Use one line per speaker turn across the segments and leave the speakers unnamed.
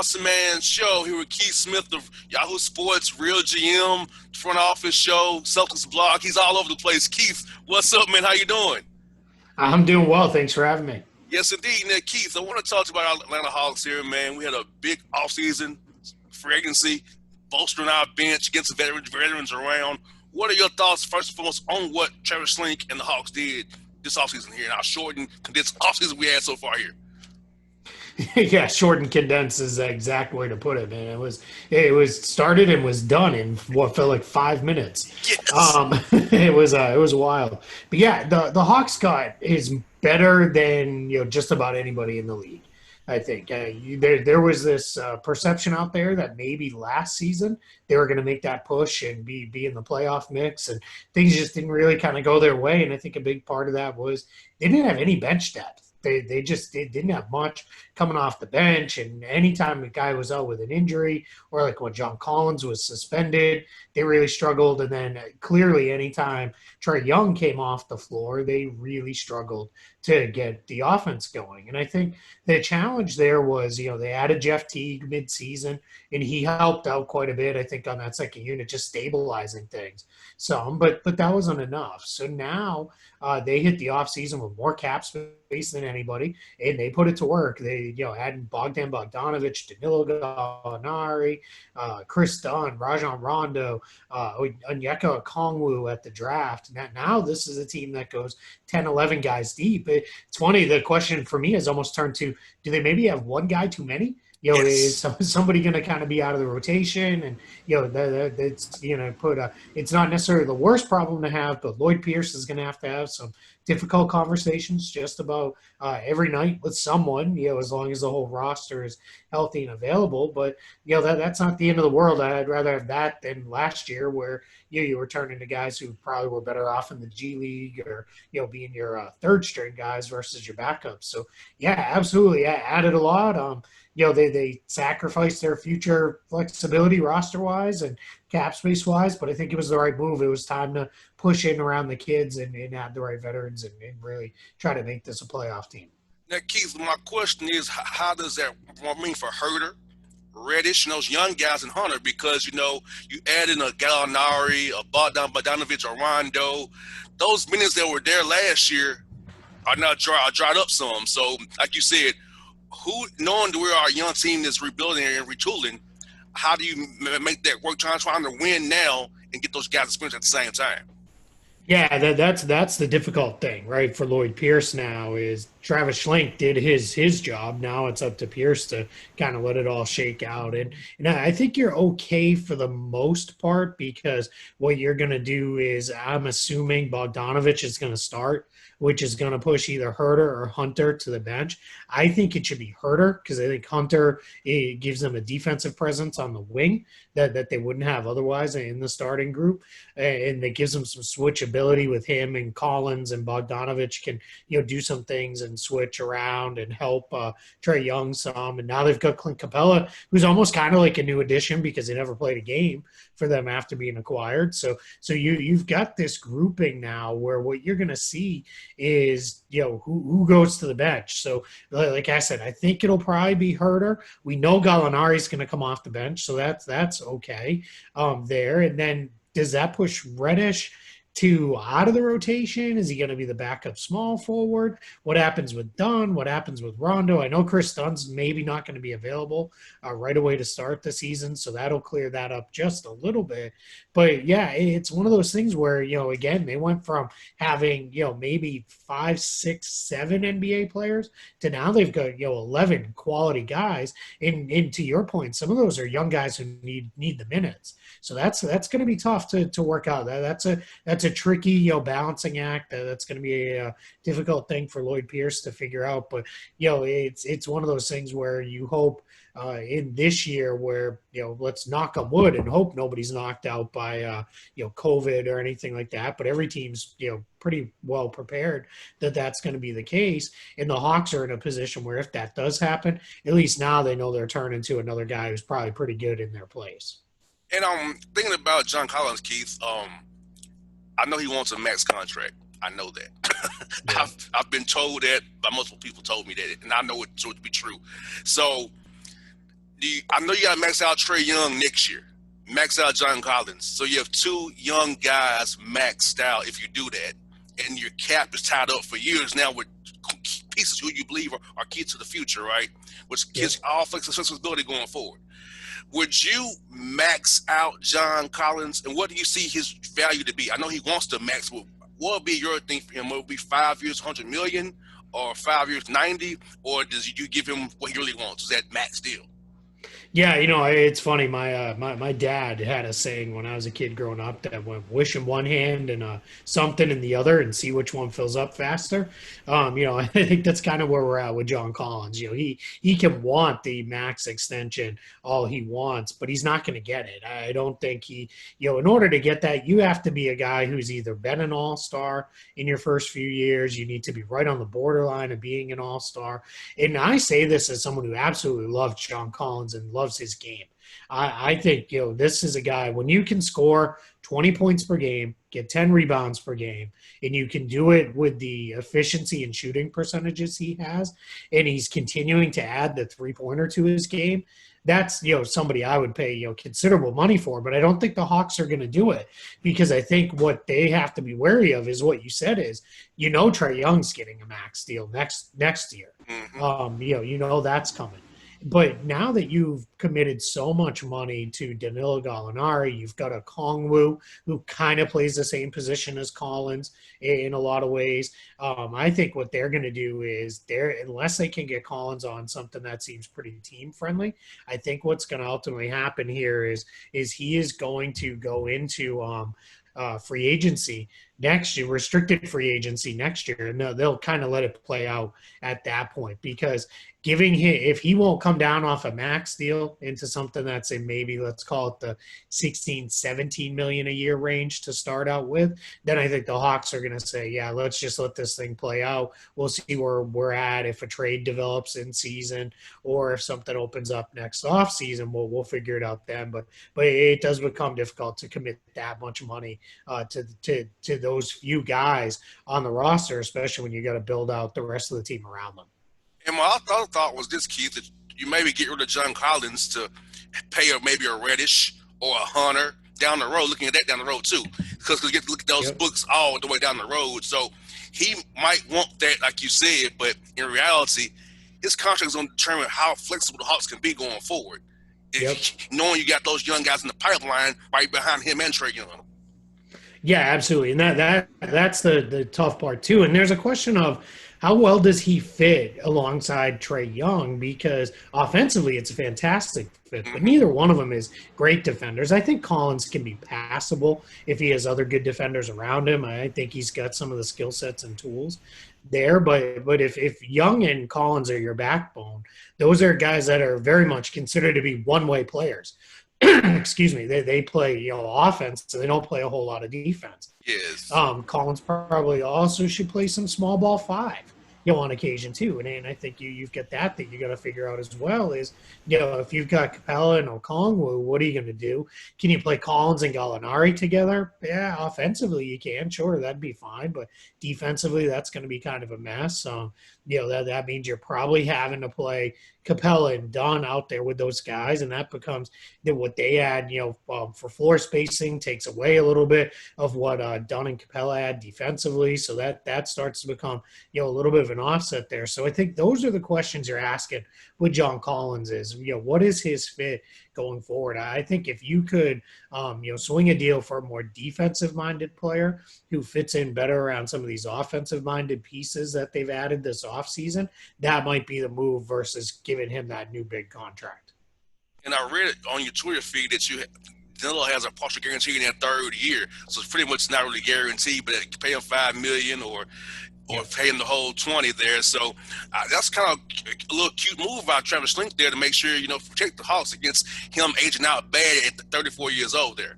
Bossman show here with Keith Smith of Yahoo Sports, Real GM, front office show, Celtics blog. He's all over the place. Keith, what's up, man? How you doing?
I'm doing well. Thanks for having me.
Yes, indeed. Now, Keith, I want to talk to you about our Atlanta Hawks here, man. We had a big offseason, free agency, bolstering our bench, getting some veterans around. What are your thoughts, first and foremost, on what Travis Slink and the Hawks did this offseason here in our shortened, condensed offseason we had so far here?
Yeah, short and condensed is the exact way to put it, man. It was started and was done in what felt like 5 minutes.
Yes.
It was wild. But yeah, the Hawks got is better than just about anybody in the league. I think there was this perception out there that maybe last season they were going to make that push and be in the playoff mix, and things just didn't really kind of go their way. And I think a big part of that was they didn't have any bench depth. They didn't have much coming off the bench, and anytime a guy was out with an injury or like when John Collins was suspended, they really struggled. And then clearly, anytime Trae Young came off the floor, they really struggled to get the offense going. And I think the challenge there was, they added Jeff Teague midseason, and he helped out quite a bit, I think, on that second unit, just stabilizing things some, but that wasn't enough. So now they hit the offseason with more cap space than anybody, and they put it to work. They, adding Bogdan Bogdanovic, Danilo Gallinari, Chris Dunn, Rajon Rondo, Onyeka Okongwu at the draft. Now this is a team that goes 10, 11 guys deep. It's funny. The question for me has almost turned to, do they maybe have one guy too many? Is
Yes.
somebody going to kind of be out of the rotation? And, that's, it's not necessarily the worst problem to have, but Lloyd Pierce is going to have some difficult conversations just about every night with someone, as long as the whole roster is healthy and available. But, that's not the end of the world. I'd rather have that than last year where, you were turning to guys who probably were better off in the G League or, being your third string guys versus your backups. So, yeah, absolutely. I added a lot. They sacrificed their future flexibility roster wise and cap space wise, but I think it was the right move. It was time to push in around the kids and add the right veterans and really try to make this a playoff team.
Now, Keith, my question is, how does that mean for Herter, Reddish, and those young guys in Hunter? Because, you add in a Gallinari, a Bogdanovic, a Rondo. Those minutes that were there last year are now dried up some. So, like you said, knowing that we're our young team that's rebuilding and retooling, how do you make that work? Trying to win now and get those guys experience at the same time.
Yeah, that's the difficult thing, right? For Lloyd Pierce now is Travis Schlenk did his job. Now it's up to Pierce to kind of let it all shake out. And I think you're okay for the most part because what you're gonna do is I'm assuming Bogdanovich is gonna start, which is going to push either Herter or Hunter to the bench. I think it should be Herter because I think Hunter, it gives them a defensive presence on the wing that they wouldn't have otherwise in the starting group. And it gives them some switchability with him, and Collins and Bogdanovich can, do some things and switch around and help Trae Young some. And now they've got Clint Capella, who's almost kind of like a new addition because he never played a game for them after being acquired. So you've got this grouping now where what you're going to see is, who goes to the bench. So like I said, I think it'll probably be Herter. We know Gallinari's going to come off the bench, so that's okay there. And then does that push Reddish to out of the rotation? Is he going to be the backup small forward? What happens with Dunn? What happens with Rondo? I know Chris Dunn's maybe not going to be available right away to start the season, so that'll clear that up just a little bit. But yeah, it's one of those things where, again, they went from having, maybe 5, 6, 7 NBA players to now they've got, 11 quality guys. And to your point, some of those are young guys who need the minutes. So that's going to be tough to work out. That's a tricky, balancing act. That's going to be a difficult thing for Lloyd Pierce to figure out. But, it's one of those things where you hope in this year where, let's knock on wood and hope nobody's knocked out by, COVID or anything like that. But every team's, pretty well prepared that's going to be the case. And the Hawks are in a position where if that does happen, at least now they know they're turning to another guy who's probably pretty good in their place.
And thinking about John Collins, Keith, I know he wants a max contract. I know that.
Yeah.
I've been told that by multiple people told me that, and I know it to be true. So I know you got to max out Trey Young next year, max out John Collins. So you have two young guys maxed out if you do that, and your cap is tied up for years now with pieces who you believe are key to the future, right? Which gives
Yep.
you all flexibility going forward. Would you max out John Collins, and what do you see his value to be? I know he wants to max. What would be your thing for him? Will it be 5 years, 100 million, or 5 years, 90, or does you give him what he really wants? Is that max deal?
Yeah, it's funny. My dad had a saying when I was a kid growing up that went wish in one hand and something in the other, and see which one fills up faster. I think that's kind of where we're at with John Collins. He can want the max extension all he wants, but he's not going to get it. I don't think in order to get that, you have to be a guy who's either been an all-star in your first few years. You need to be right on the borderline of being an all-star. And I say this as someone who absolutely loves John Collins and loves his game. I think, this is a guy, when you can score 20 points per game, get 10 rebounds per game, and you can do it with the efficiency and shooting percentages he has, and he's continuing to add the three-pointer to his game. That's, somebody I would pay, considerable money for, but I don't think the Hawks are going to do it, because I think what they have to be wary of is what you said is, Trae Young's getting a max deal next year.
Mm-hmm.
That's coming. But now that you've committed so much money to Danilo Gallinari, you've got a Kongwu who kind of plays the same position as Collins in a lot of ways. I think what they're going to do is unless they can get Collins on something that seems pretty team friendly, I think what's going to ultimately happen here is he is going to go into free agency next year, restricted free agency next year, and they'll kind of let it play out at that point, because giving him, if he won't come down off a max deal into something that's in, maybe let's call it the 16, 17 million a year range to start out with, then I think the Hawks are going to say, yeah, let's just let this thing play out. We'll see where we're at. If a trade develops in season, or if something opens up next off season, we'll figure it out then. But it does become difficult to commit that much money to those few guys on the roster, especially when you got to build out the rest of the team around them.
And my other thought was this, Keith, that you maybe get rid of John Collins to pay maybe a Reddish or a Hunter down the road, looking at that down the road too. Because you get to look at those
Yep.
books all the way down the road. So he might want that, like you said, but in reality, his contract is going to determine how flexible the Hawks can be going forward.
Yep.
If knowing you got those young guys in the pipeline right behind him and Trey Young.
Yeah, absolutely. And that's the tough part too. And there's a question of how well does he fit alongside Trey Young, because offensively it's a fantastic fit, but
Mm-hmm.
neither one of them is great defenders. I think Collins can be passable if he has other good defenders around him. I think he's got some of the skill sets and tools there, but if Young and Collins are your backbone, those are guys that are very much considered to be one-way players. Excuse me, they play offense, so they don't play a whole lot of defense.
Yes.
Collins probably also should play some small ball five, on occasion too. And I think you've got that you got to figure out as well is, if you've got Capella and Okongwu, what are you going to do? Can you play Collins and Gallinari together? Yeah, offensively you can, sure, that'd be fine, but defensively that's going to be kind of a mess. That means you're probably having to play Capella and Dunn out there with those guys, and that becomes what they add, for floor spacing takes away a little bit of what Dunn and Capella add defensively. So that starts to become, a little bit of an offset there. So I think those are the questions you're asking with John Collins is, what is his fit going forward? I think if you could, swing a deal for a more defensive minded player who fits in better around some of these offensive minded pieces that they've added this offseason, that might be the move versus giving him that new big contract.
And I read it on your Twitter feed that Danilo has a partial guarantee in that third year, so it's pretty much not really guaranteed, but you pay him 5 million or
Yep.
pay him the whole 20 there. So that's kind of a little cute move by Travis Link there to make sure protect the Hawks against him aging out bad at 34 years old there.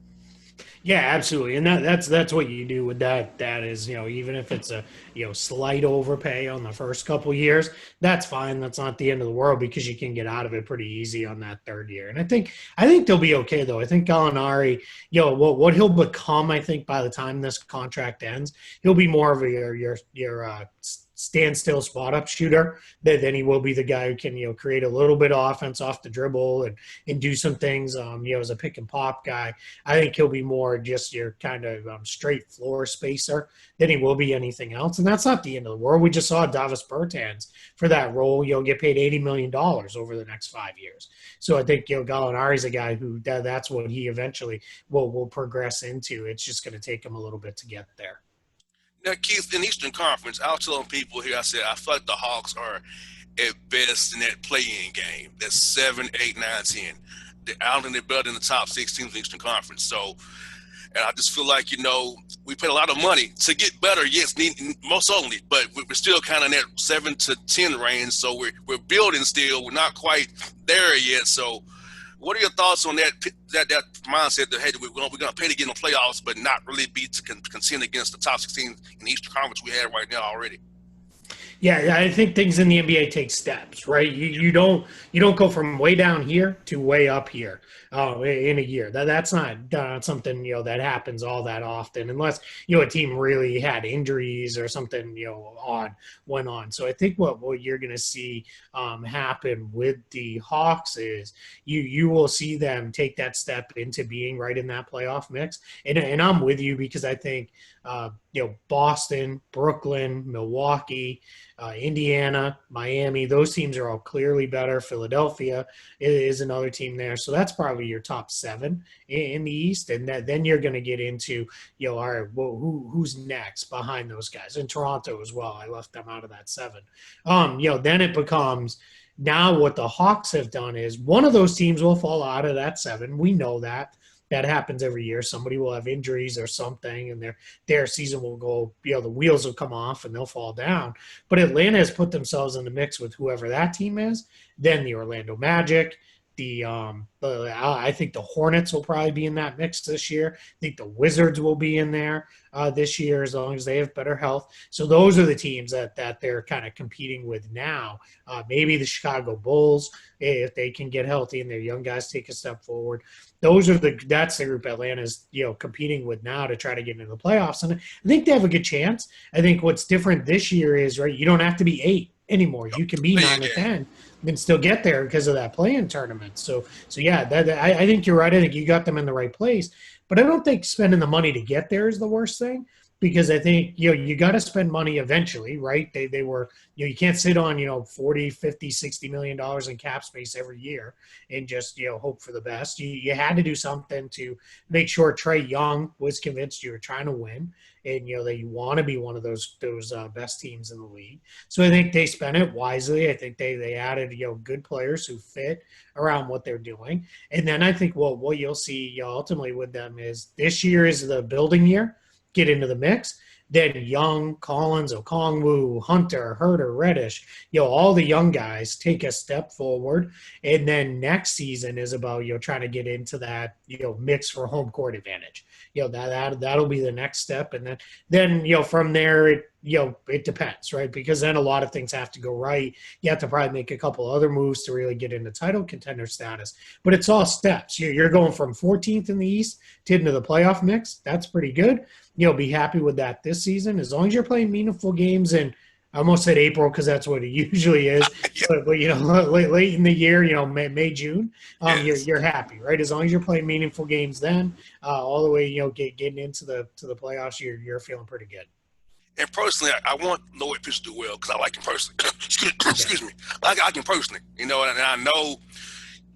Yeah, absolutely, and that's what you do with that. That is, even if it's a slight overpay on the first couple years, that's fine. That's not the end of the world, because you can get out of it pretty easy on that third year. And I think they'll be okay though. I think Gallinari, what he'll become, I think by the time this contract ends, he'll be more of your standstill spot up shooter, then he will be the guy who can create a little bit of offense off the dribble and do some things. As a pick and pop guy, I think he'll be more just your kind of straight floor spacer than he will be anything else. And that's not the end of the world. We just saw Davis Bertans for that role. You'll get paid $80 million over the next 5 years. So I think Gallinari's a guy who that's what he eventually will progress into. It's just going to take him a little bit to get there.
Now, Keith, in Eastern Conference, I was telling people here, I said, I feel like the Hawks are at best in that play-in game. That's 7, 8, 9, 10. I don't think they're better than the top 16 in the Eastern Conference. So, and I just feel like, we paid a lot of money to get better, yes, most only, but we're still kind of in that 7 to 10 range. So we're building still. We're not quite there yet. So what are your thoughts on that mindset that, hey, we're going to pay to get in the playoffs, but not really be to contend against the top 16 in the Eastern Conference we have right now already?
Yeah, I think things in the NBA take steps, right? You don't go from way down here to way up here in a year. That's not something that happens all that often, unless a team really had injuries or something odd went on. So I think what you're going to see happen with the Hawks is you will see them take that step into being right in that playoff mix, and I'm with you because I think Boston, Brooklyn, Milwaukee, Indiana, Miami, those teams are all clearly better. Philadelphia is another team there. So that's probably your top 7 in the East. And then you're going to get into, all right, well, who's next behind those guys? And Toronto as well. I left them out of that 7. Then it becomes now what the Hawks have done is one of those teams will fall out of that 7. We know that. That happens every year. Somebody will have injuries or something, and their season will go, the wheels will come off and they'll fall down. But Atlanta has put themselves in the mix with whoever that team is. Then the Orlando Magic, I think the Hornets will probably be in that mix this year. I think the Wizards will be in there this year as long as they have better health. So those are the teams that they're kind of competing with now. Maybe the Chicago Bulls, if they can get healthy and their young guys take a step forward. That's the group Atlanta's competing with now to try to get into the playoffs, and I think they have a good chance. I think what's different this year is you don't have to be 8 anymore. You can be 9 or 10 and still get there because of that play-in tournament. So yeah, I think you're right. I think you got them in the right place, but I don't think spending the money to get there is the worst thing, because I think you got to spend money eventually, right? They were you can't sit on 40, 50, 60 million dollars in cap space every year and just hope for the best. You had to do something to make sure Trae Young was convinced you were trying to win, and that you want to be one of those best teams in the league. So I think they spent it wisely. I think they added good players who fit around what they're doing, and then I think what you'll see ultimately with them is this year is the building year. Get into the mix. Then Young, Collins, Okongwu, Hunter, Herter, Reddish, all the young guys take a step forward. And then next season is about, trying to get into that, mix for home court advantage. That'll be the next step. And then from there, it depends, right? Because then a lot of things have to go right. You have to probably make a couple other moves to really get into title contender status. But it's all steps. You're going from 14th in the East to into the playoff mix. That's pretty good. Be happy with that this season, as long as you're playing meaningful games. And I almost said April because that's what it usually is. But late in the year, May, June,
Yes.
you're happy, right? As long as you're playing meaningful games, then all the way, getting into the playoffs, you're feeling pretty good.
And personally, I want Lloyd Pierce to do well because I like him personally.
Okay.
Excuse me. I like him personally, and I know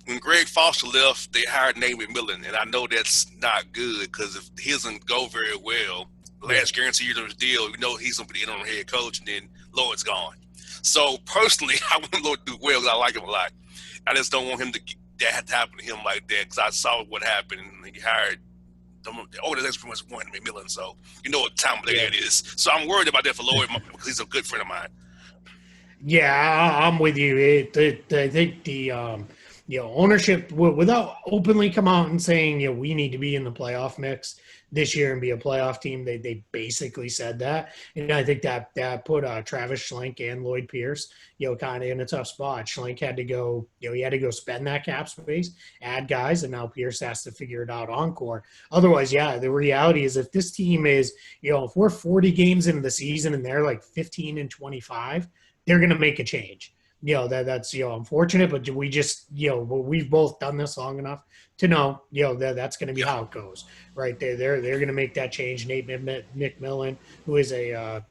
when Greg Foster left, they hired Nate McMillan, and I know that's not good because if he doesn't go very well, the
Yeah.
last guarantee year of his deal, he's going to be the interim head coach, and then Lloyd's gone. So personally, I want Lloyd to do well because I like him a lot. I just don't want him to that to happen to him like that because I saw what happened, and he hired the next pretty much one McMillan. So you know what time of day
Yeah.
it is. So I'm worried about that for Lloyd because he's a good friend of mine.
Yeah, I'm with you. I think ownership without openly come out and saying, we need to be in the playoff mix this year and be a playoff team. They basically said that, and I think that put Travis Schlenk and Lloyd Pierce, kind of in a tough spot. Schlenk had to go, he had to go spend that cap space, add guys, and now Pierce has to figure it out encore. Otherwise, yeah, the reality is if this team is, if we're 40 games into the season and they're like 15-25, they're going to make a change. That's unfortunate, but we just we've both done this long enough to know that's going to be
Yeah.
how it goes, right? They're going to make that change. Nate McMillan, who is a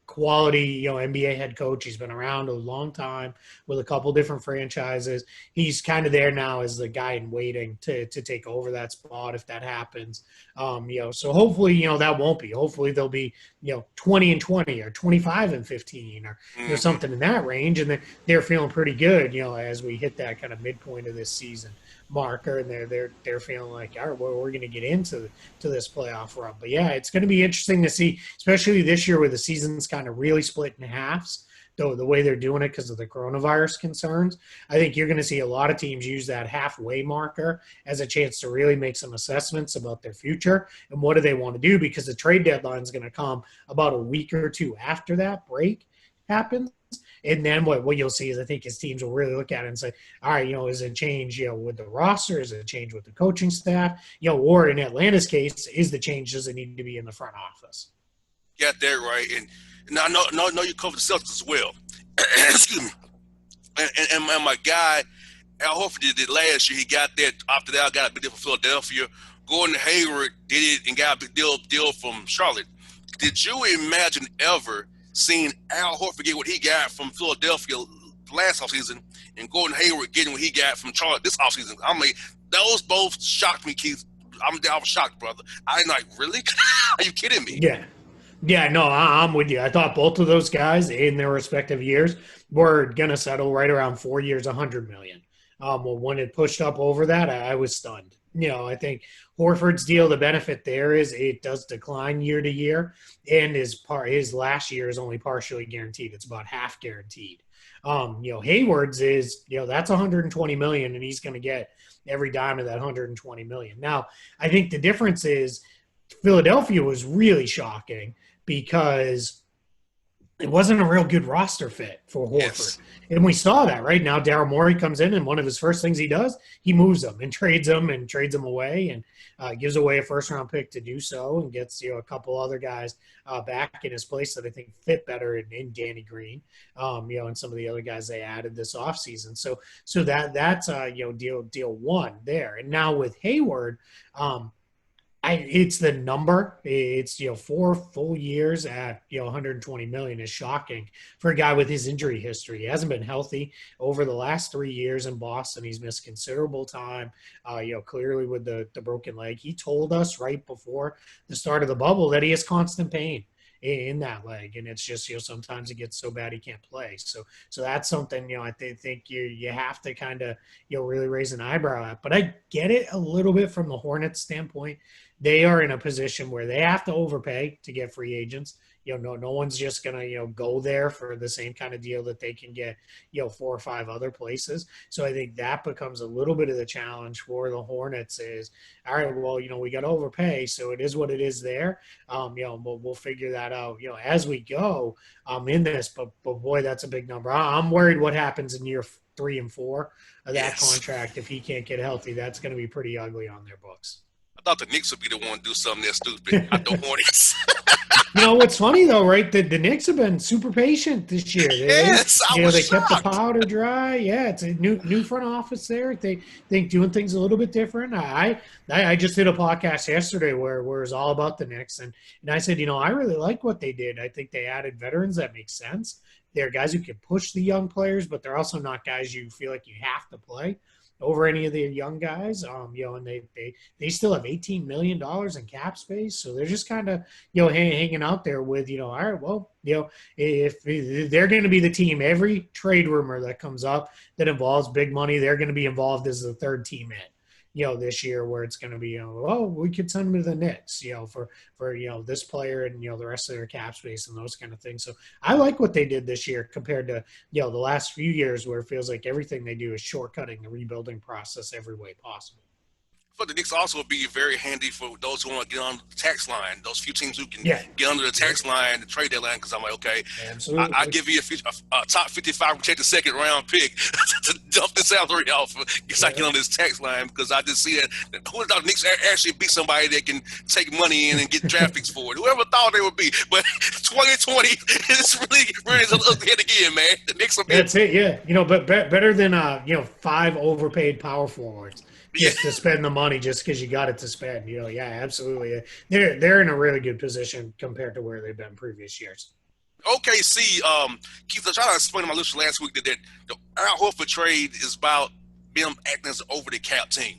quality NBA head coach, he's been around a long time with a couple different franchises. He's kind of there now as the guy in waiting to take over that spot if that happens. So hopefully that won't be. Hopefully they'll be 20-20 or 25-15 or
Mm-hmm.
something in that range, and they're feeling pretty good, as we hit that kind of midpoint of this season marker, and they're feeling like, all right, well, we're going to get into this playoff run. But yeah, it's going to be interesting to see, especially this year where the season's kind of really split in halves. Though the way they're doing it because of the coronavirus concerns, I think you're going to see a lot of teams use that halfway marker as a chance to really make some assessments about their future and what do they want to do, because the trade deadline is going to come about a week or two after that break happens. And then what you'll see is I think his teams will really look at it and say, all right, is it change, with the roster? Is it change with the coaching staff? Or in Atlanta's case, is the change, does it need to be in the front office?
Got that right. And I know you covered the Celtics as well. Excuse me. And my guy Al Horford did it last year. He got that after that. Got a big deal from Philadelphia. Gordon Hayward did it and got a big deal from Charlotte. Did you imagine ever seeing Al Horford get what he got from Philadelphia last offseason and Gordon Hayward getting what he got from Charlotte this offseason? I mean, those both shocked me, Keith. I was shocked, brother. I'm like, really? Are you kidding me?
Yeah. Yeah, no, I'm with you. I thought both of those guys in their respective years were going to settle right around 4 years, 100 million. Well, when it pushed up over that, I was stunned. I think Horford's deal, the benefit there is it does decline year to year, and his last year is only partially guaranteed. It's about half guaranteed. Hayward's is, that's 120 million, and he's going to get every dime of that 120 million. Now, I think the difference is Philadelphia was really shocking because it wasn't a real good roster fit for Horford.
Yes.
And we saw that right now. Daryl Morey comes in, and one of his first things he does, he moves them and trades them away, and gives away a first round pick to do so, and gets a couple other guys back in his place that I think fit better in Danny Green, and some of the other guys they added this offseason. So that's deal one there. And now with Hayward, it's the number. It's 4 full years at 120 million is shocking for a guy with his injury history. He hasn't been healthy over the last 3 years in Boston. He's missed considerable time. Clearly with the broken leg. He told us right before the start of the bubble that he has constant pain in that leg, and it's just sometimes it gets so bad he can't play. So that's something I think you have to kind of really raise an eyebrow at. But I get it a little bit from the Hornets standpoint. They are in a position where they have to overpay to get free agents. No one's just gonna go there for the same kind of deal that they can get 4 or 5 other places. So I think that becomes a little bit of the challenge for the Hornets. Is all right. Well, we got to overpay, so it is what it is there. We'll figure that out as we go in this. But boy, that's a big number. I'm worried what happens in year 3 and 4 of that
Yes.
contract if he can't get healthy. That's going to be pretty ugly on their books.
I thought the Knicks would be the one to do something that stupid. Not the Hornets.
What's funny though, right? The Knicks have been super patient this year. They
Yes, I was
they kept the
shocked.
powder dry. Yeah, it's a new front office there. They think doing things a little bit different. I just did a podcast yesterday where it was all about the Knicks, and I said, I really like what they did. I think they added veterans that make sense. They're guys who can push the young players, but they're also not guys you feel like you have to play over any of the young guys. And they still have $18 million in cap space, so they're just kind of hanging out there with all right, well, if they're going to be the team, every trade rumor that comes up that involves big money, they're going to be involved as the third team in. this year where it's going to be, oh, we could send him to the Knicks, for this player and the rest of their cap space and those kind of things. So I like what they did this year compared to the last few years where it feels like everything they do is shortcutting the rebuilding process every way possible.
But the Knicks also be very handy for those who want to get on the tax line. Those few teams who can
Yeah,
get under the
yep,
tax line, the trade deadline. Because I'm like, okay, I
absolutely.
give you a top 55 protected second round pick to dump the salary off, because I get
Yeah.
on this tax line. Because I just see that who thought the Knicks actually be somebody that can take money in and get draft picks for it? Whoever thought they would be, but 2020 is really up ahead again, man. The Knicks will be,
That's it. Yeah. But better than five overpaid power forwards
yeah.
just to spend the money just because you got it to spend. Yeah, absolutely. They're in a really good position compared to where they've been previous years.
OKC, Keith, I tried to explain to my listeners last week that the Al Horford trade is about them acting as an over the cap team.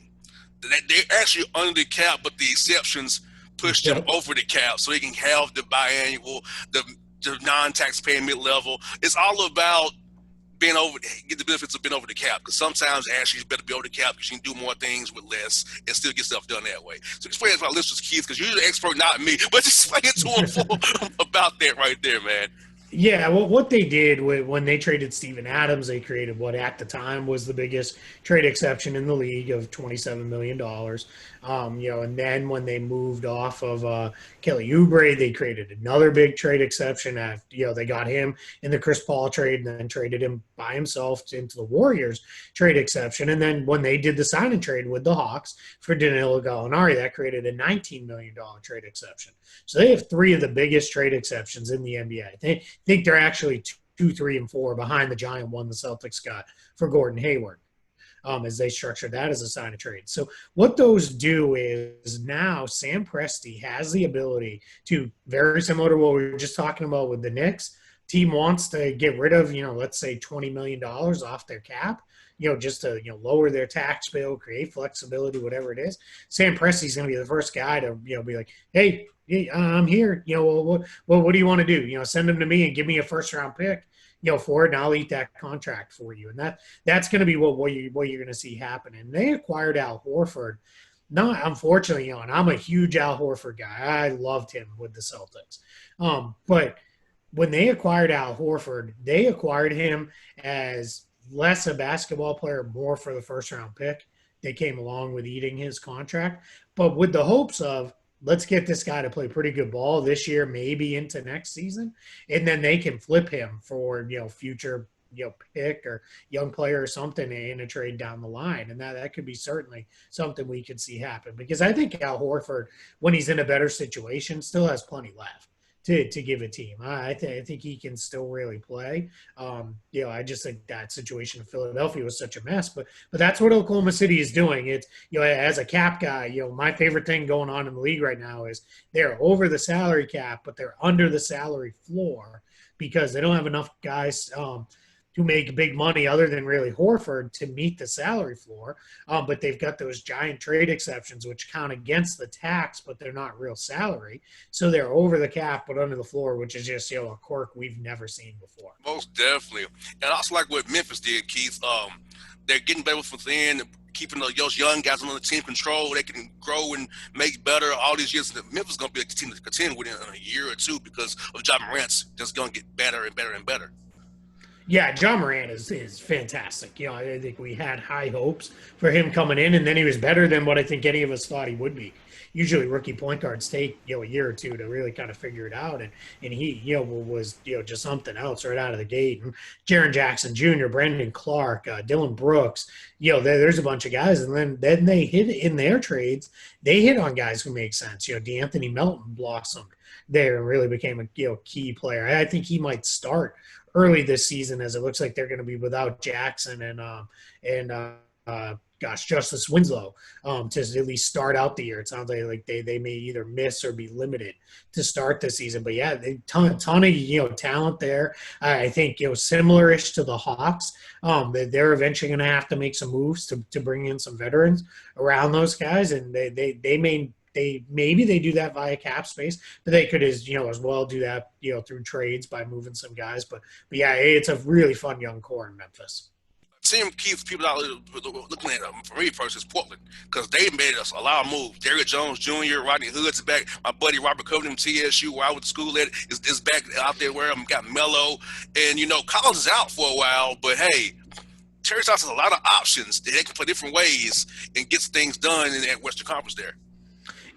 They're actually under the cap, but the exceptions push them
Yep.
over the cap so they can have the biannual, the non-tax paying mid level. It's all about being over, get the benefits of being over the cap. Because sometimes actually it's better to be over the cap because you can do more things with less and still get stuff done that way. So explain it to my listeners, Keith, because you're the expert, not me, but just explain it to them about that right there, man.
Yeah, well, what they did when they traded Steven Adams, they created what at the time was the biggest trade exception in the league of $27 million. And then when they moved off of Kelly Oubre, they created another big trade exception. They got him in the Chris Paul trade and then traded him by himself into the Warriors trade exception. And then when they did the sign and trade with the Hawks for Danilo Gallinari, that created a $19 million trade exception. So they have three of the biggest trade exceptions in the NBA. They think they're actually two, three, and four behind the giant one the Celtics got for Gordon Hayward, as they structured that as a sign of trade. So what those do is now Sam Presti has the ability to, very similar to what we were just talking about with the Knicks, team wants to get rid of, let's say $20 million off their cap, just to, lower their tax bill, create flexibility, whatever it is. Sam Presti's going to be the first guy to, be like, hey, I'm here. What do you want to do? Send them to me and give me a first round pick, for it, and I'll eat that contract for you. And that's going to be what you're going to see happen. And they acquired Al Horford. Not unfortunately, and I'm a huge Al Horford guy. I loved him with the Celtics. But when they acquired Al Horford, they acquired him as less a basketball player, more for the first round pick. They came along with eating his contract, but with the hopes of, let's get this guy to play pretty good ball this year, maybe into next season, and then they can flip him for future pick or young player or something in a trade down the line, and that could be certainly something we could see happen because I think Al Horford, when he's in a better situation, still has plenty left to give a team. I think he can still really play. I just think that situation in Philadelphia was such a mess, but that's what Oklahoma City is doing. It's, as a cap guy, my favorite thing going on in the league right now is they're over the salary cap, but they're under the salary floor because they don't have enough guys to make big money other than really Horford to meet the salary floor. But they've got those giant trade exceptions, which count against the tax, but they're not real salary. So they're over the cap, but under the floor, which is just, a quirk we've never seen before.
Most definitely. And also like what Memphis did, Keith, they're getting better within, keeping those young guys on the team control. They can grow and make better all these years. Memphis is going to be a team to contend with in a year or two because of Ja Morant's just going to get better and better and better.
Yeah, John Moran is fantastic. I think we had high hopes for him coming in, and then he was better than what I think any of us thought he would be. Usually, rookie point guards take a year or two to really kind of figure it out, and he was just something else right out of the gate. And Jaren Jackson Jr., Brandon Clark, Dylan Brooks, there's a bunch of guys, and then they hit in their trades. They hit on guys who make sense. DeAnthony Melton blossomed there and really became a key player. I think he might start early this season, as it looks like they're going to be without Jackson and Justice Winslow to at least start out the year. It sounds like they may either miss or be limited to start the season. But yeah, ton of talent there. I think similar-ish to the Hawks. They're eventually going to have to make some moves to bring in some veterans around those guys, and maybe they do that via cap space, but they could as well do that through trades by moving some guys. But yeah, it's a really fun young core in Memphis.
team keeps people out looking at for me first is Portland because they made us a lot of moves. Derrick Jones Jr., Rodney Hood's back. My buddy Robert Covington, TSU, where I went to school at, is back out there where I'm got Melo. And, Collins is out for a while, but hey, Terry Stotts has a lot of options that they can play different ways and get things done in that Western Conference there.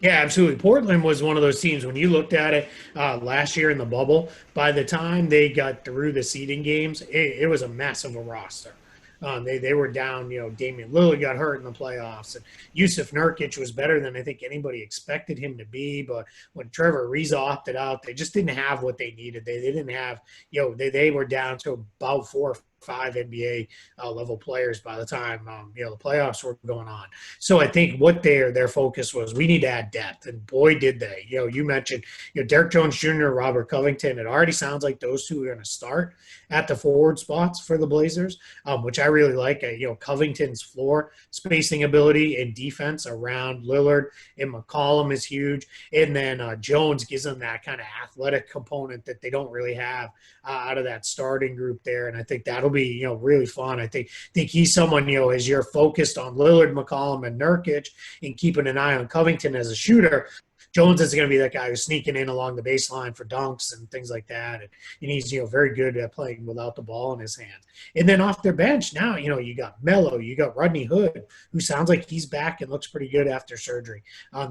Yeah, absolutely. Portland was one of those teams when you looked at it last year in the bubble. By the time they got through the seeding games, it was a mess of a roster. They were down. Damian Lillard got hurt in the playoffs, and Yusuf Nurkic was better than I think anybody expected him to be. But when Trevor Ariza opted out, they just didn't have what they needed. They didn't have. They were down to about 4 or 5 NBA level players by the time the playoffs were going on. So I think what their focus was, we need to add depth, and boy did they. You mentioned Derrick Jones Jr., Robert Covington. It already sounds like those two are going to start at the forward spots for the Blazers, which I really like. Covington's floor spacing ability and defense around Lillard and McCollum is huge, and then Jones gives them that kind of athletic component that they don't really have out of that starting group there, and I think that'll be really fun. I think he's someone as you're focused on Lillard, McCollum, and Nurkic, and keeping an eye on Covington as a shooter. Jones is going to be that guy who's sneaking in along the baseline for dunks and things like that. And he's, very good at playing without the ball in his hands. And then off their bench now, you got Melo, you got Rodney Hood, who sounds like he's back and looks pretty good after surgery.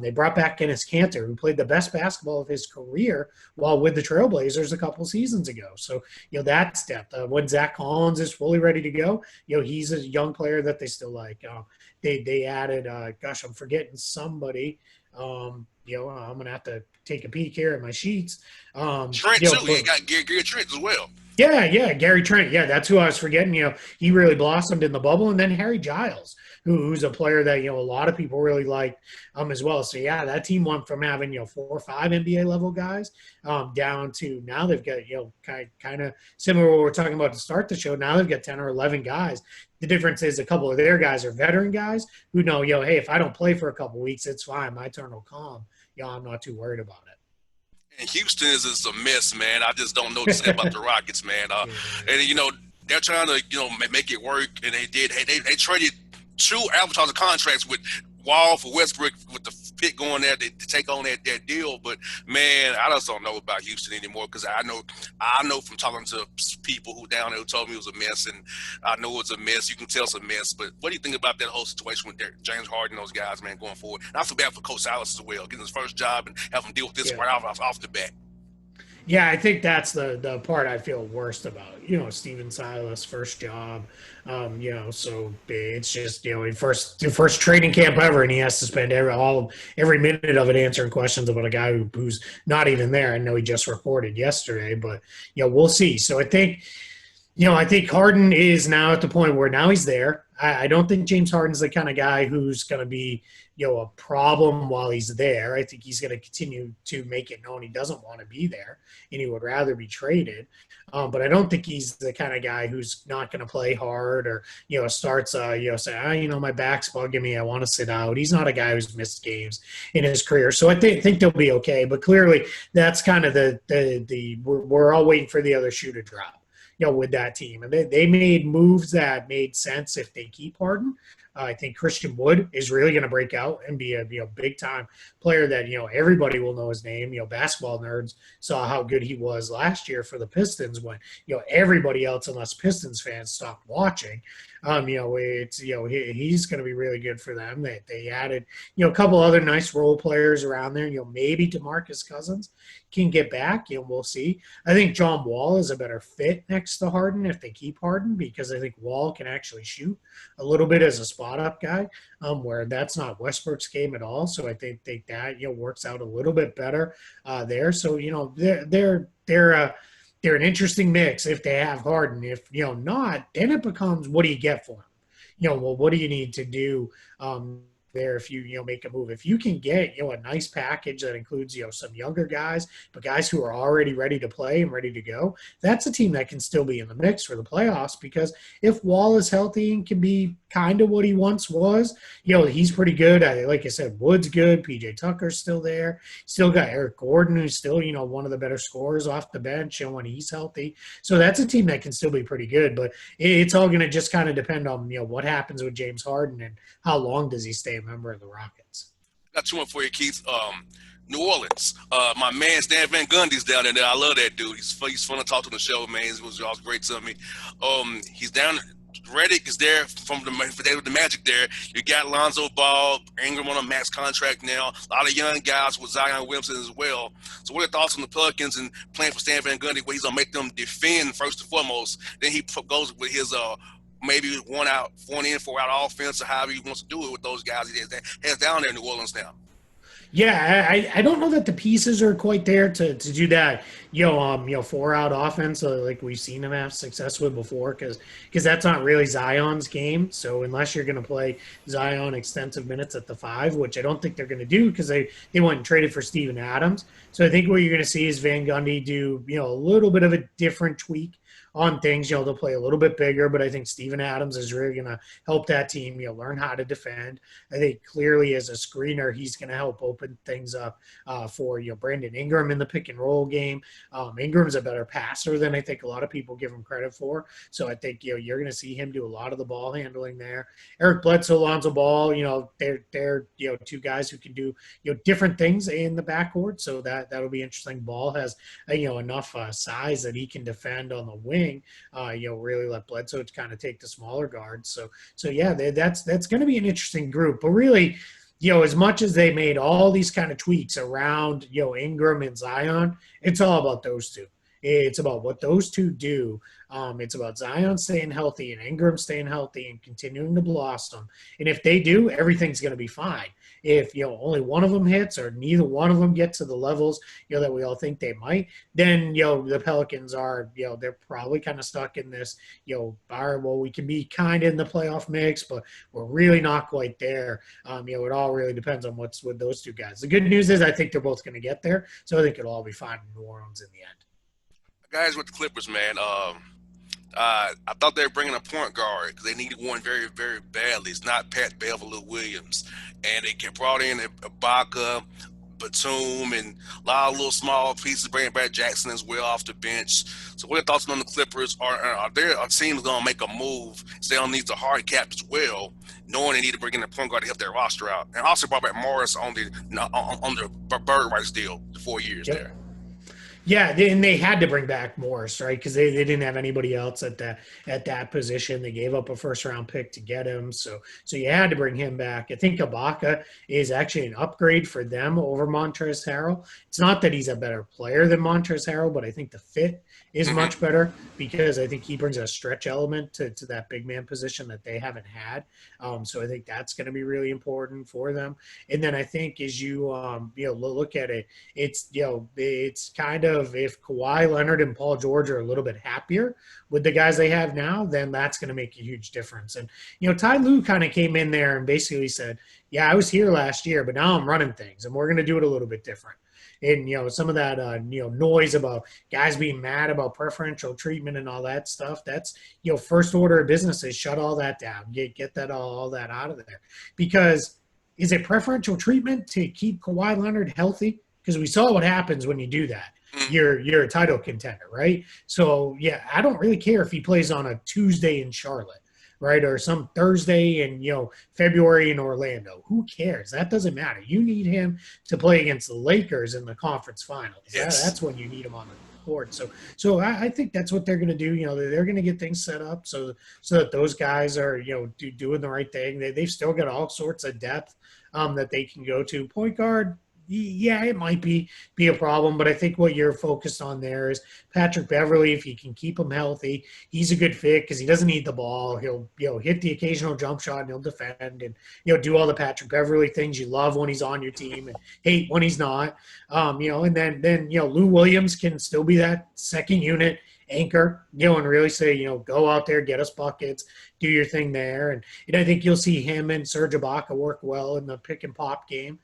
They brought back Enes Kanter, who played the best basketball of his career while with the Trailblazers a couple seasons ago. So, that's depth. When Zach Collins is fully ready to go, he's a young player that they still like. They added, I'm forgetting somebody. I'm gonna have to take a peek here at my sheets.
Trent too. You got Gary Trent as well.
Yeah, Gary Trent. Yeah, that's who I was forgetting. He really blossomed in the bubble, and then Harry Giles, who's a player that a lot of people really liked as well. So yeah, that team went from having 4 or 5 NBA level guys down to now they've got kind of similar to what we're talking about to start the show. Now they've got 10 or 11 guys. The difference is a couple of their guys are veteran guys who know, hey, if I don't play for a couple of weeks, it's fine. My turn will come. I'm not too worried about it.
And Houston is just a mess, man. I just don't know what to say about the Rockets, man. And they're trying to make it work, and they did. Hey, they traded 2 advertising contracts with Wall for Westbrook with the pick going there to take on that deal. But man, I just don't know about Houston anymore because I know from talking to people who down there who told me it was a mess, and I know it's a mess. You can tell it's a mess. But what do you think about that whole situation with James Harden and those guys, man, going forward? And I feel bad for Coach Silas as well, getting his first job and having to deal with this right off the bat.
Yeah, I think that's the part I feel worst about. Steven Silas, first job. So it's just first training camp ever, and he has to spend every minute of it answering questions about a guy who's not even there. I know he just reported yesterday, but we'll see. So I think Harden is now at the point where now he's there. I don't think James Harden's the kind of guy who's going to be a problem while he's there. I think he's going to continue to make it known he doesn't want to be there and he would rather be traded. But I don't think he's the kind of guy who's not going to play hard or, starts, say, my back's bugging me. I want to sit out. He's not a guy who's missed games in his career. So I think they'll be okay. But clearly that's kind of we're all waiting for the other shoe to drop. With that team. And they made moves that made sense if they keep Harden. I think Christian Wood is really going to break out and be a big time player that everybody will know his name. Basketball nerds saw how good he was last year for the Pistons when everybody else unless Pistons fans stopped watching. He's going to be really good for them. They added a couple other nice role players around there. Maybe DeMarcus Cousins can get back. We'll see. I think John Wall is a better fit next to Harden if they keep Harden because I think Wall can actually shoot a little bit as a spot up guy, where that's not Westbrook's game at all. So I think that works out a little bit better there. So they're an interesting mix if they have Harden. If not, then it becomes what do you get for him? What do you need to do there if you make a move. If you can get a nice package that includes some younger guys, but guys who are already ready to play and ready to go, that's a team that can still be in the mix for the playoffs. Because if Wall is healthy and can be kind of what he once was, he's pretty good. Like I said, Wood's good. PJ Tucker's still there. Still got Eric Gordon, who's still one of the better scorers off the bench when he's healthy. So that's a team that can still be pretty good. But it's all going to just kind of depend on what happens with James Harden and how long does he stay a member of the Rockets.
Got two more for you, Keith. New Orleans. My man Stan Van Gundy's down there. I love that dude. He's fun to talk to on the show, man. He was always great to me. He's down. Redick is there from the Magic there. You got Lonzo Ball, Ingram on a max contract now. A lot of young guys with Zion Williamson as well. So what are your thoughts on the Pelicans and playing for Stan Van Gundy, where he's going to make them defend first and foremost? Then he goes with his maybe one in, 4 out offense, or however he wants to do it with those guys he has down there in New Orleans now.
Yeah, I don't know that the pieces are quite there to do that. 4 out offense like we've seen him have success with before, because that's not really Zion's game. So unless you're going to play Zion extensive minutes at the 5, which I don't think they're going to do because they went and traded for Steven Adams. So I think what you're going to see is Van Gundy do a little bit of a different tweak on things. They'll play a little bit bigger, but I think Steven Adams is really going to help that team, learn how to defend. I think clearly as a screener, he's going to help open things up for, Brandon Ingram in the pick and roll game. Ingram's a better passer than I think a lot of people give him credit for. So I think, you're going to see him do a lot of the ball handling there. Eric Bledsoe, Lonzo Ball, they're two guys who can do, different things in the backcourt. So that'll be interesting. Ball has, enough size that he can defend on the wing. Really let Bledsoe kind of take the smaller guards. So yeah, that's going to be an interesting group. But really, as much as they made all these kind of tweaks around, Ingram and Zion, it's all about those two. It's about what those two do. It's about Zion staying healthy and Ingram staying healthy and continuing to blossom. And if they do, everything's going to be fine. If only one of them hits or neither one of them get to the levels that we all think they might, then the Pelicans are they're probably kind of stuck in this well, we can be kind of in the playoff mix, but we're really not quite there. It all really depends on what's with those two guys. The good news is I think they're both going to get there, so I think it'll all be fine in New Orleans in the end.
Guys with the Clippers, man. I thought they were bringing a point guard because they needed one very, very badly. It's not Pat Bev or Lou Williams. And they brought in Ibaka, Batum, and a lot of little small pieces, bringing back Jackson as well off the bench. So what are your thoughts on the Clippers? Are there a team going to make a move? So they'll need a hard cap as well, knowing they need to bring in a point guard to help their roster out. And also brought back Morris on the bird rights deal, the 4 years there.
Yeah, and they had to bring back Morris, right? Because they didn't have anybody else at that position. They gave up a first-round pick to get him, so you had to bring him back. I think Ibaka is actually an upgrade for them over Montrezl Harrell. It's not that he's a better player than Montrezl Harrell, but I think the fit is much better because I think he brings a stretch element to that big man position that they haven't had. So I think that's going to be really important for them. And then I think as you look at it, it's kind of if Kawhi Leonard and Paul George are a little bit happier with the guys they have now, then that's going to make a huge difference. And Ty Lue kind of came in there and basically said, "Yeah, I was here last year, but now I'm running things, and we're going to do it a little bit different." And some of that noise about guys being mad about preferential treatment and all that stuff, that's first order of business is shut all that down, get that all that out of there. Because is it preferential treatment to keep Kawhi Leonard healthy? Because we saw what happens when you do that. You're a title contender, right? So yeah, I don't really care if he plays on a Tuesday in Charlotte, right? Or some Thursday in, February in Orlando. Who cares? That doesn't matter. You need him to play against the Lakers in the conference finals.
Yes.
That's when you need him on the court. So I think that's what they're going to do. They're going to get things set up so that those guys are, doing the right thing. They've still got all sorts of depth that they can go to. Point guard, yeah, it might be a problem, but I think what you're focused on there is Patrick Beverley. If you can keep him healthy, he's a good fit because he doesn't need the ball. He'll hit the occasional jump shot and he'll defend and do all the Patrick Beverley things you love when he's on your team and hate when he's not. And then Lou Williams can still be that second unit anchor, and really say, go out there, get us buckets, do your thing there. And I think you'll see him and Serge Ibaka work well in the pick and pop game.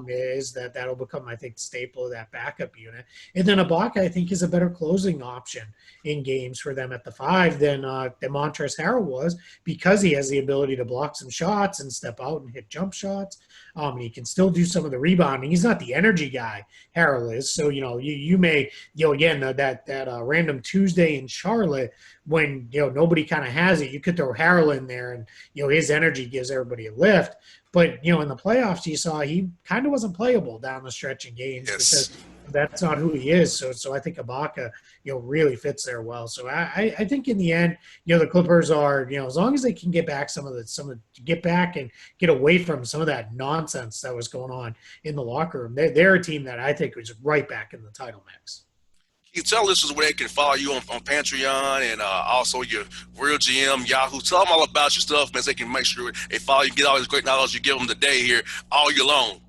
Is that'll become, I think, the staple of that backup unit. And then Ibaka, I think, is a better closing option in games for them at the five than Montrezl Harrell was, because he has the ability to block some shots and step out and hit jump shots. And he can still do some of the rebounding. He's not the energy guy Harrell is. So, you may, again, that random Tuesday in Charlotte when, nobody kind of has it, you could throw Harrell in there and, his energy gives everybody a lift. But, in the playoffs, you saw he kind of wasn't playable down the stretch in games
Yes.
because that's not who he is. So I think Ibaka, really fits there well. So I think in the end, the Clippers are, as long as they can get back get back and get away from some of that nonsense that was going on in the locker room, they're a team that I think was right back in the title mix.
You tell listeners where they can follow you on Patreon and also your Real GM Yahoo. Tell them all about your stuff, man, so they can make sure they follow you, get all this great knowledge you give them today here all year long.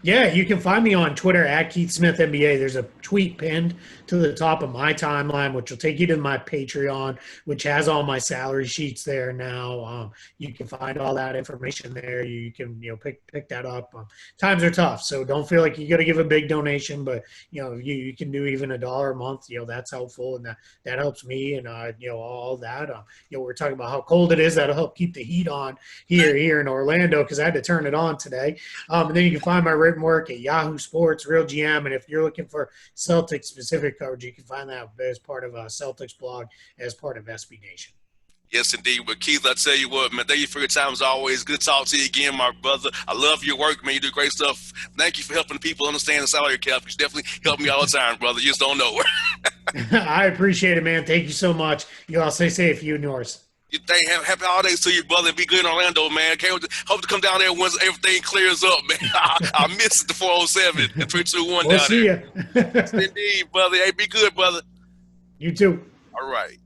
Yeah, you can find me on Twitter at Keith Smith NBA. There's a tweet pinned to the top of my timeline, which will take you to my Patreon, which has all my salary sheets there now. You can find all that information there. You can pick that up. Times are tough, so don't feel like you got to give a big donation, but you can do even $1 a month. That's helpful, and that helps me, and all that. We're talking about how cold it is. That'll help keep the heat on here in Orlando because I had to turn it on today. And then you can find my written work at Yahoo Sports, Real GM. And if you're looking for Celtics specific coverage, you can find that as part of a Celtics blog, as part of SB Nation.
Yes, indeed. But Keith, I tell you what, man, thank you for your time as always. Good to talk to you again, my brother. I love your work, man. You do great stuff. Thank you for helping people understand the salary cap. You definitely help me all the time, brother. You just don't know.
I appreciate it, man. Thank you so much. You all stay safe, you and yours.
You think happy holidays to you, brother. Be good in Orlando, man. Hope to come down there once everything clears up, man. I miss the 407 and 321
We'll
down
see
there.
you.
Indeed, brother. Hey, be good, brother.
You too.
All right.